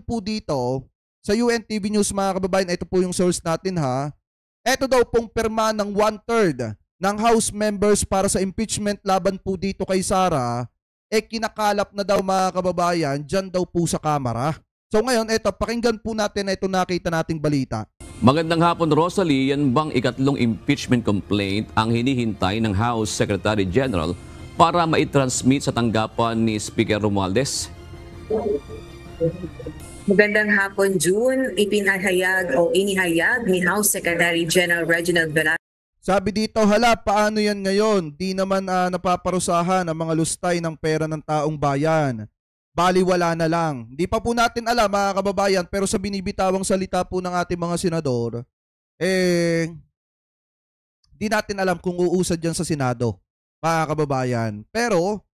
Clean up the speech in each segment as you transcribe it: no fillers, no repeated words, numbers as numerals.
po dito sa UNTV News mga kababayan, ito po yung source natin ha. Ito daw pong pirma ng 1/3 ng House members para sa impeachment laban po dito kay Sara, kinakalap na daw mga kababayan dyan daw po sa Kamara. So ngayon, ito, pakinggan po natin na ito nakita nating balita. Magandang hapon, Rosalie. Yan bang ikatlong impeachment complaint ang hinihintay ng House Secretary General para maitransmit sa tanggapan ni Speaker Romualdez? Magandang hapon, June. Inihayag ni House Secretary General Reginald Velasquez. Sabi dito, hala, paano yan ngayon? Di naman napaparusahan ang mga lustay ng pera ng taong bayan. Baliwala na lang. Di pa po natin alam mga kababayan, pero sa binibitawang salita po ng ating mga senador, di natin alam kung uusad yan sa Senado, mga kababayan. Pero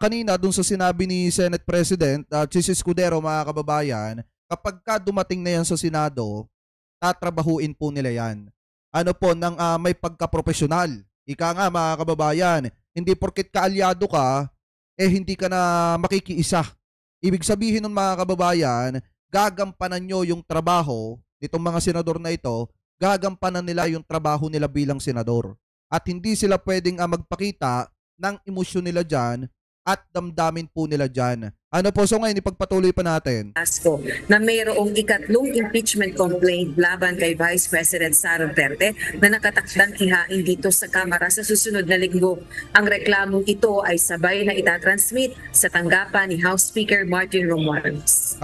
kanina dun sa sinabi ni Senate President Chis Escudero, mga kababayan, kapag ka dumating na yan sa Senado, tatrabahuin po nila yan. Ano po, ng may pagka-profesional. Ika nga mga kababayan, hindi porket kaalyado ka, hindi ka na makikiisa. Ibig sabihin nun mga kababayan, gagampanan nyo yung trabaho nitong mga senador na ito, gagampanan nila yung trabaho nila bilang senador. At hindi sila pwedeng magpakita ng emosyon nila dyan at damdamin po nila dyan. Ano po, so ngayon ipagpatuloy pa natin na mayroong ikatlong impeachment complaint laban kay Vice President Sara Duterte na nakatakdang ihain dito sa Kamara sa susunod na linggo. Ang reklamong ito ay sabay na itatransmit sa tanggapan ni House Speaker Martin Romualdez.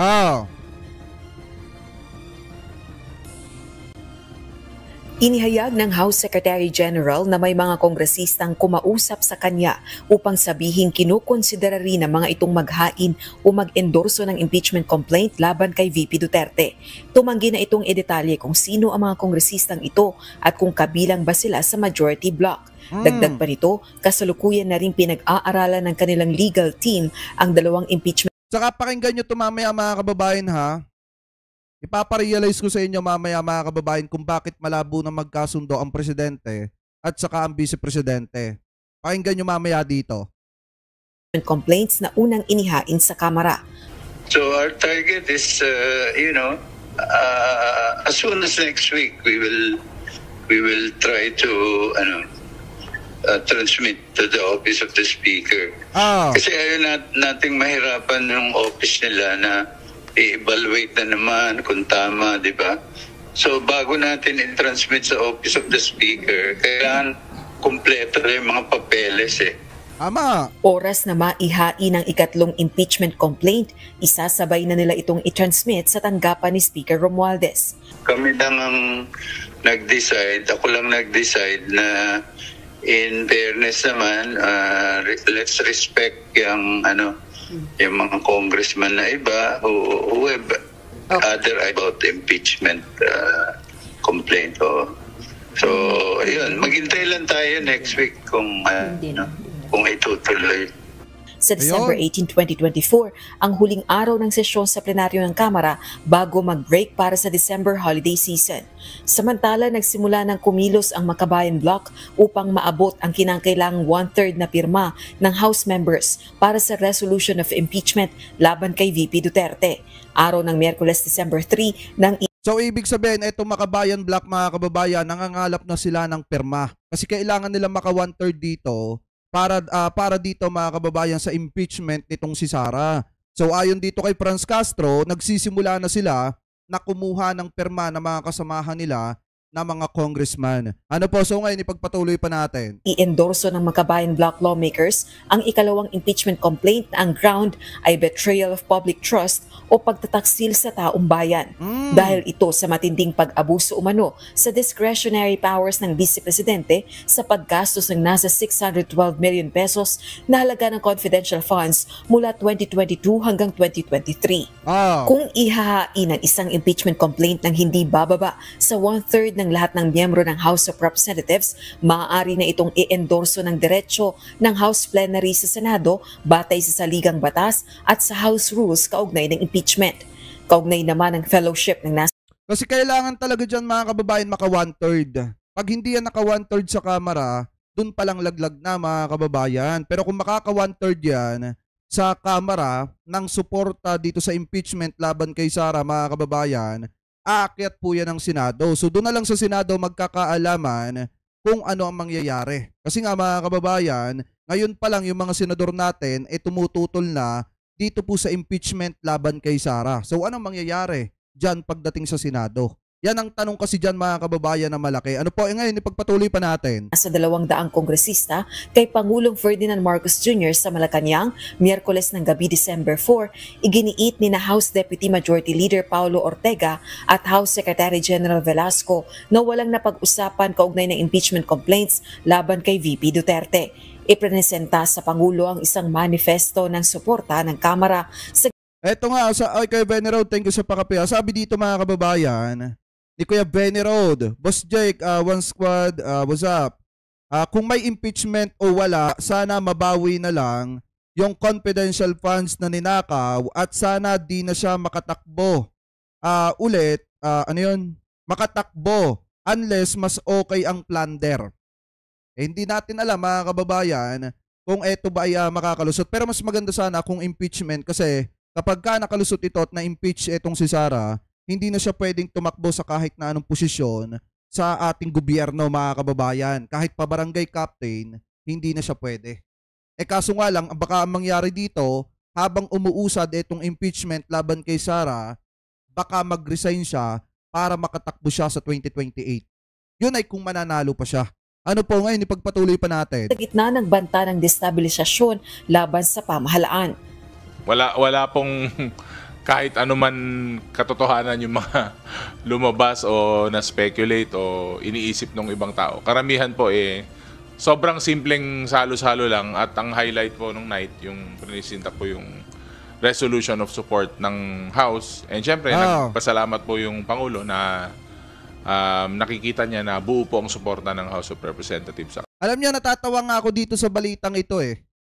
Inihayag ng House Secretary General na may mga kongresistang kumausap sa kanya upang sabihin kinukonsidera rin ng mga itong maghain o mag-endorso ng impeachment complaint laban kay VP Duterte. Tumanggi na itong idetalye kung sino ang mga kongresistang ito at kung kabilang ba sila sa majority bloc. Dagdag pa nito, kasalukuyan na rin pinag-aaralan ng kanilang legal team ang dalawang impeachment. Saka pakinggan nyo ito mamaya mga kababayan ha. Ipaparealize ko sa inyo mamaya mga kababayan kung bakit malabo na magkasundo ang presidente at saka ang vice-presidente. Pakinggan nyo mamaya dito. Complaints na unang inihain sa Kamara. So our target is, as soon as next week, we will try to transmit to the office of the Speaker. Kasi ayaw nating mahirapan yung office nila na i-evaluate na naman kung tama, di ba? So bago natin i-transmit sa Office of the Speaker, kailangan kumpleto na yung mga papeles Ama! Oras na maihain ang ikatlong impeachment complaint, isasabay na nila itong i-transmit sa tanggapan ni Speaker Romualdez. Kami lang ang nag-decide, ako lang nag-decide na in fairness naman, let's respect yung yung mga congressman na iba who have other about impeachment complaint. So, ayun, maghintay lang tayo next week kung itutuloy. Sa December 18, 2024, ang huling araw ng sesyon sa plenaryo ng Kamara bago mag-break para sa December holiday season. Samantala, nagsimula ng kumilos ang Makabayan Bloc upang maabot ang kinakailangang 1/3 na pirma ng House members para sa resolution of impeachment laban kay VP Duterte. Araw ng Miyerkules, December 3, So ibig sabihin, itong Makabayan Bloc mga kababayan, nangangalap na sila ng pirma. Kasi kailangan nila maka 1/3 dito para dito mga kababayan sa impeachment nitong si Sara. So ayon dito kay Franz Castro, nagsisimula na sila na kumuha ng pirma ng mga kasamahan nila na mga congressman. Ano po, so ngayon ipagpatuloy pa natin. I-endorso ng Makabayan Bloc lawmakers ang ikalawang impeachment complaint na ang ground ay betrayal of public trust o pagtataksil sa taong bayan. Dahil ito sa matinding pag-abuso umano sa discretionary powers ng Vice Presidente sa paggastos ng nasa 612 million pesos na halaga ng confidential funds mula 2022 hanggang 2023. Kung ihahain ang isang impeachment complaint ng hindi bababa sa 1/3 ng lahat ng miyembro ng House of Representatives, maaari na itong i-endorso ng diretsyo ng House Plenary sa Senado batay sa saligang batas at sa House Rules kaugnay ng impeachment. Kaugnay naman ng fellowship ng Kasi kailangan talaga dyan mga kababayan maka 1/3. Pag hindi yan naka 1/3 sa Kamara, dun palang laglag na mga kababayan. Pero kung makaka 1/3 yan, sa Kamara ng suporta dito sa impeachment laban kay Sara, mga kababayan, aakyat po yan ng Senado. So doon na lang sa Senado magkakaalaman kung ano ang mangyayari. Kasi nga mga kababayan, ngayon pa lang yung mga senador natin tumututol na dito po sa impeachment laban kay Sara. So anong mangyayari dyan pagdating sa Senado? Yan ang tanong kasi dyan mga kababayan na malaki. Ano po, ngayon ipagpatuloy pa natin. Sa 200 kongresista kay Pangulong Ferdinand Marcos Jr. sa Malacanang, Miyerkules ng gabi December 4, iginiit ni na House Deputy Majority Leader Paulo Ortega at House Secretary General Velasco na walang napag-usapan kaugnay ng impeachment complaints laban kay VP Duterte. Ipresenta sa Pangulo ang isang manifesto ng suporta ng Kamara sa... Eto nga, kay Benny Road, thank you sa pakapiya. Sabi dito mga kababayan, ni Kuya Benny Road, Boss Jake, One Squad, what's up? Kung may impeachment o wala, sana mabawi na lang yung confidential funds na ninakaw at sana di na siya makatakbo ulit, makatakbo unless mas okay ang plunder. Hindi natin alam mga kababayan kung eto ba ay makakalusot. Pero mas maganda sana kung impeachment kasi kapag ka nakalusot ito at na-impeach etong si Sara, hindi na siya pwedeng tumakbo sa kahit na anong posisyon sa ating gobyerno mga kababayan. Kahit pa barangay captain, hindi na siya pwede. Kaso nga lang, baka ang mangyari dito, habang umuusad itong impeachment laban kay Sara, baka mag-resign siya para makatakbo siya sa 2028. Yun ay kung mananalo pa siya. Ano po ngayon, ipagpatuloy pa natin. Sa gitna ng banta ng destabilisasyon laban sa pamahalaan. Wala pong kahit anuman katotohanan yung mga lumabas o na-speculate o iniisip ng ibang tao. Karamihan po sobrang simpleng salo-salo lang at ang highlight po nung night, yung prinisinta po yung resolution of support ng House. And syempre, nagpasalamat po yung Pangulo na nakikita niya na buo po ang suporta ng House of Representatives. Alam niyo, natatawa nga ako dito sa balitang ito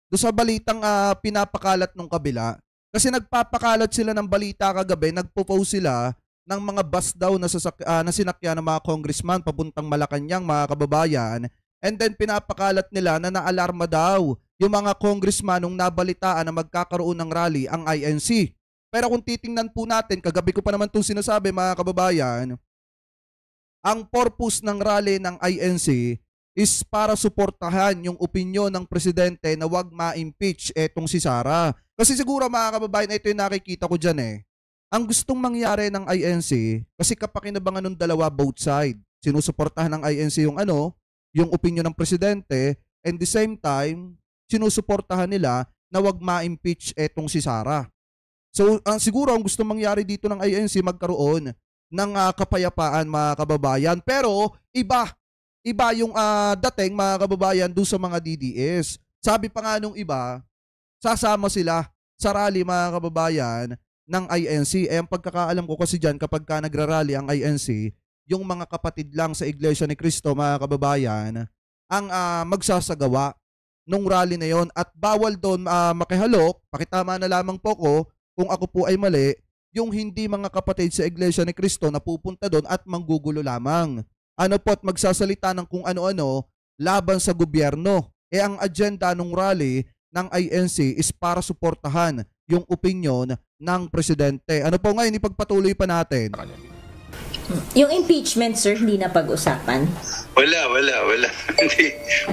Doon sa balitang pinapakalat nung kabila. Kasi nagpapakalat sila ng balita kagabi, nagpo-post sila ng mga bus daw na sinakyan ng mga congressman papuntang Malacanang, mga kababayan. And then pinapakalat nila na naalarma daw yung mga congressman nung nabalitaan na magkakaroon ng rally ang INC. Pero kung titingnan po natin, kagabi ko pa naman itong sinasabi mga kababayan, ang purpose ng rally ng INC is para suportahan yung opinyon ng presidente na wag ma-impeach etong si Sara. Kasi siguro mga kababayan, ito yung nakikita ko dyan Ang gustong mangyari ng INC, kasi kapakinabangan ng dalawa both side. Sinusuportahan ng INC yung opinyon ng presidente, and the same time, sinusuportahan nila na wag ma-impeach etong si Sara. So siguro ang gustong mangyari dito ng INC magkaroon ng kapayapaan mga kababayan. Pero iba yung dating mga kababayan doon sa mga DDS. Sabi pa nga nung iba, sasama sila sa rally mga kababayan ng INC. Ang pagkakaalam ko kasi dyan kapag ka nagrarally ang INC, yung mga kapatid lang sa Iglesia ni Cristo mga kababayan ang magsasagawa nung rally na yon at bawal doon makihalok. Pakitama na lamang po ko kung ako po ay mali, yung hindi mga kapatid sa Iglesia ni Cristo na pupunta doon at manggugulo lamang. At magsasalita ng kung ano-ano laban sa gobyerno. Ang agenda ng rally ng INC is para suportahan yung opinyon ng presidente. Ano po ngayon, ipagpatuloy pa natin. Yung impeachment, sir, hindi na pag-usapan? Wala.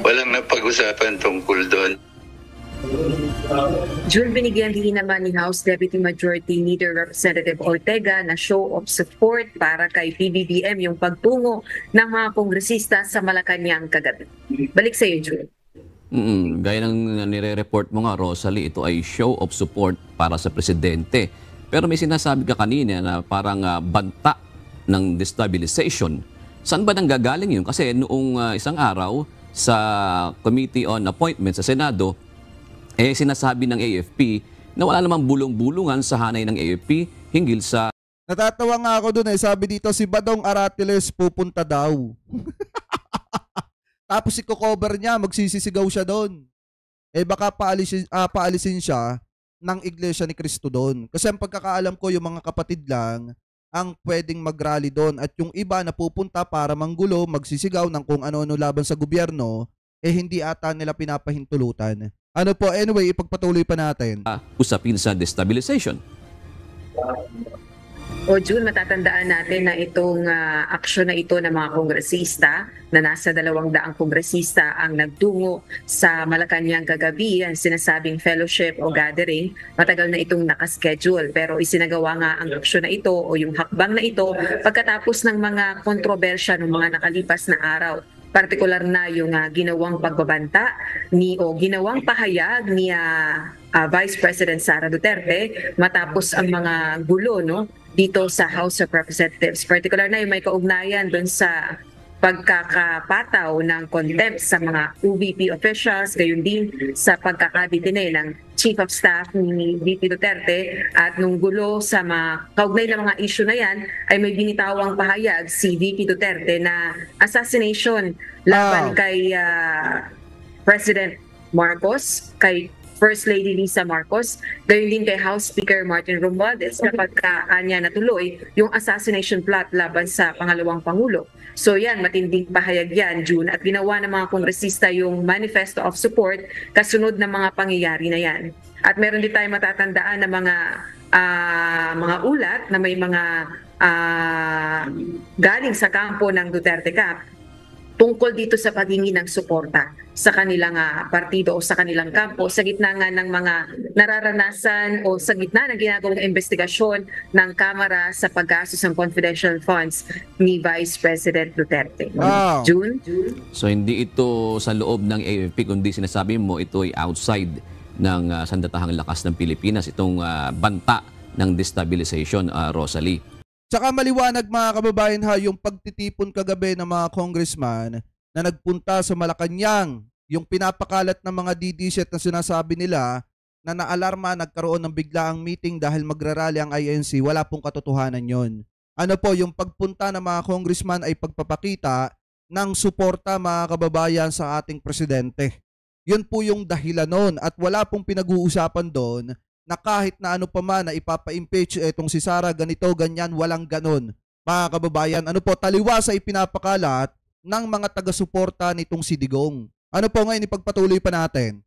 Walang napag-usapan tungkol doon. June, binigyan din naman ni House Deputy Majority Leader Representative Ortega na show of support para kay PBBM yung pagtungo ng mga kongresista sa Malacanang kagabi. Balik sa iyo, June. Gaya ng nire-report mo nga, Rosalie, ito ay show of support para sa presidente. Pero may sinasabi ka kanina na parang banta ng destabilization. Saan ba nanggagaling yun? Kasi noong isang araw sa Committee on Appointments sa Senado, sinasabi ng AFP na wala namang bulong-bulungan sa hanay ng AFP hinggil sa... Natatawa nga ako dun sabi dito si Badong Aratiles pupunta daw. Tapos i-cover niya, magsisisigaw siya doon. Baka paalisin siya ng Iglesia ni Cristo doon. Kasi ang pagkakaalam ko, yung mga kapatid lang ang pwedeng mag-rally doon at yung iba na pupunta para manggulo, magsisigaw ng kung ano-ano laban sa gobyerno, hindi ata nila pinapahintulutan. Ano po, anyway, ipagpatuloy pa natin. Usapin sa destabilization. O June, matatandaan natin na itong aksyon na ito ng mga kongresista na nasa 200 kongresista ang nagtungo sa Malacanang kagabi, ang sinasabing fellowship o gathering. Matagal na itong nakaschedule pero isinagawa nga ang aksyon na ito o yung hakbang na ito pagkatapos ng mga kontrobersya ng mga nakalipas na araw. Partikular na yung ginawang pagbabanta o ginawang pahayag ni Vice President Sara Duterte matapos ang mga gulo dito sa House of Representatives. Partikular na yung may kaugnayan doon sa pagkakapataw ng contempt sa mga UVP officials, gayon din sa pagkakabitine ng Chief of Staff ni VP Duterte at nung gulo sa mga kaugnay na mga issue na yan ay may binitawang pahayag si VP Duterte na assassination laban kay President Marcos, kay First Lady Lisa Marcos, gayon din kay House Speaker Martin Romualdez kapag kanya natuloy yung assassination plot laban sa pangalawang Pangulo. So yan, matinding pahayag yan, June, at ginawa ng mga kongresista yung manifesto of support kasunod ng mga pangyayari na yan. At meron din tayo matatandaan na mga ulat na may mga galing sa kampo ng Duterte Cap tungkol dito sa paghingi ng suporta sa kanilang partido o sa kanilang kampo sa gitna nga ng mga nararanasan o sa gitna ng ginagawang investigasyon ng Kamara sa paggastos ng confidential funds ni Vice President Duterte. Wow. June? So hindi ito sa loob ng AFP kundi sinasabi mo ito ay outside ng sandatahang lakas ng Pilipinas, itong banta ng destabilization, Rosalie. Tsaka maliwanag mga kababayan yung pagtitipon kagabi ng mga congressman na nagpunta sa Malacanang, yung pinapakalat ng mga DD-set na sinasabi nila na naalarma nagkaroon ng biglaang meeting dahil magrarally ang INC, wala pong katotohanan yon. Ano po, yung pagpunta ng mga congressman ay pagpapakita ng suporta mga kababayan sa ating presidente. Yun po yung dahilan nun at wala pong pinag-uusapan doon na kahit na ano pa man na ipapa-impeach itong si Sara, ganito, ganyan, walang ganon. Mga kababayan, ano po, taliwa sa ipinapakalat ng mga taga-suporta nitong si Digong. Ano po ngayon, ipagpatuloy pa natin.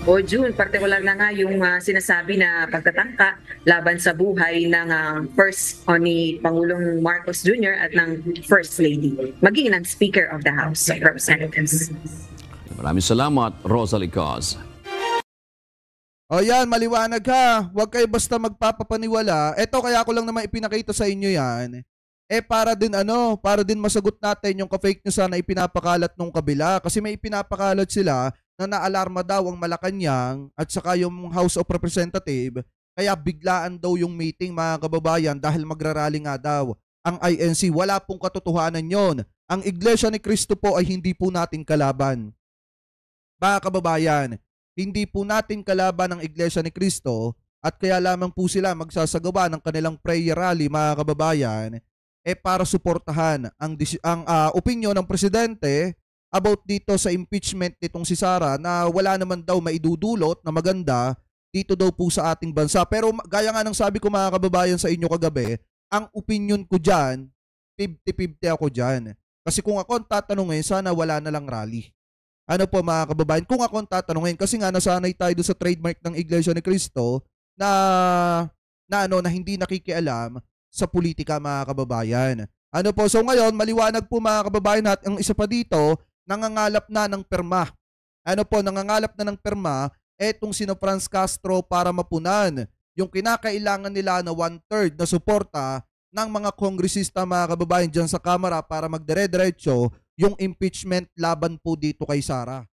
O June, partikular na nga yung sinasabi na pagtatangka laban sa buhay ng first ni Pangulong Marcos Jr. at ng First Lady, maging ng Speaker of the House of Representatives. Maraming salamat, Rosalie Cos. O yan, maliwanag ha. Huwag kayo basta magpapapaniwala. Eto, kaya ko lang naman ipinakita sa inyo yan. Para din masagot natin yung ka-fake news na ipinapakalat nung kabila. Kasi may ipinapakalat sila na naalarma daw ang Malacanang at saka yung House of Representatives. Kaya biglaan daw yung meeting mga kababayan dahil magrarally nga daw ang INC. Wala pong katotohanan yon. Ang Iglesia ni Cristo po ay hindi po natin kalaban. Mga kababayan, hindi po natin kalaban ang Iglesia ni Cristo at kaya lamang po sila magsasagawa ng kanilang prayer rally mga kababayan para suportahan ang opinyon ng presidente about dito sa impeachment nitong si Sara na wala naman daw maidudulot na maganda dito daw po sa ating bansa. Pero gaya nga ng sabi ko mga kababayan sa inyo kagabi, ang opinyon ko dyan, 50-50 ako dyan. Kasi kung ako ang tatanungin, sana wala na lang rally. Ano po mga kababayan, kung ako ang tatanungin, kasi nga nasanay tayo doon sa trademark ng Iglesia ni Cristo na hindi nakikialam sa politika mga kababayan. Ano po, so ngayon, maliwanag po mga kababayan at ang isa pa dito, nangangalap na ng perma. Ano po, nangangalap na ng perma etong sino Franz Castro para mapunan yung kinakailangan nila na 1/3 na suporta ng mga kongresista mga kababayan dyan sa Kamara para magdire-diretso yung impeachment laban po dito kay Sara.